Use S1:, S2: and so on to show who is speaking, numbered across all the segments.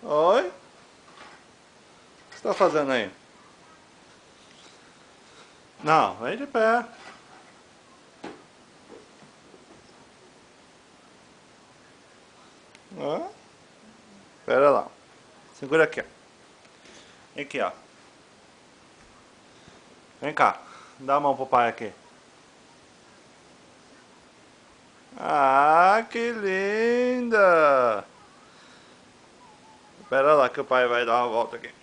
S1: Oi? O que você tá fazendo aí? Não, vem de pé. Ó. Pera lá. Segura aqui, ó. Vem aqui, ó. Vem cá. Dá a mão pro pai aqui. Ah, que linda! Pera lá que o pai vai dar uma volta aqui.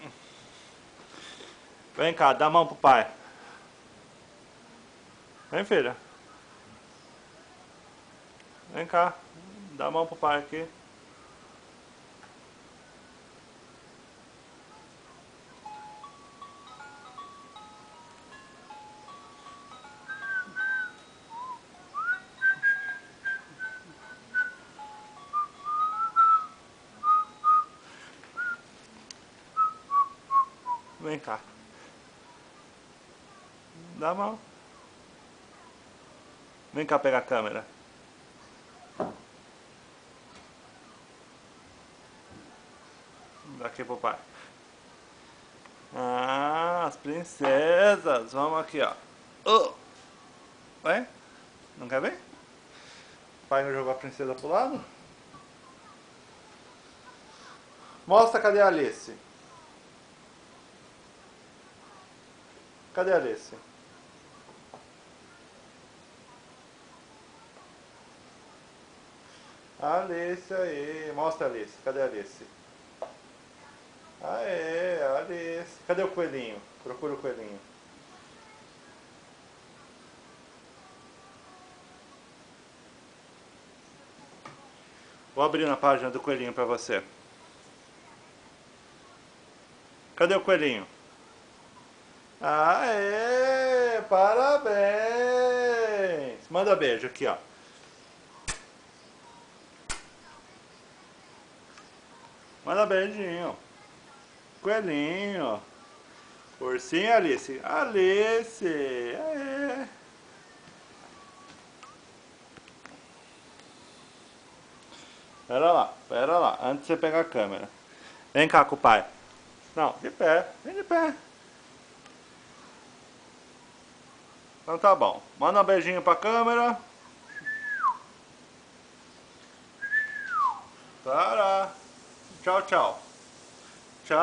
S1: Vem cá, dá a mão pro pai. Vem, filha. Vem cá. Dá a mão pro pai aqui. Vem cá. Dá a mão. Vem cá pegar a câmera. Daqui pro pai. Ah, as princesas. Vamos aqui, ó. Vem? Não quer ver? O pai não jogou a princesa pro lado? Mostra, cadê a Alice? Cadê a Alice? Alice aí. Mostra a Alice. Cadê a Alice? Aê, Alice. Cadê o coelhinho? Procura o coelhinho. Vou abrir na página do coelhinho pra você. Cadê o coelhinho? Aê, parabéns. Manda beijo aqui, ó. Manda beijinho. Coelhinho. Ursinho, Alice. Alice. Aê. Pera lá, antes de você pegar a câmera. Vem cá com o pai. Não, de pé, vem de pé. Então tá bom. Manda um beijinho pra câmera. Para. Tchau, tchau. Tchau.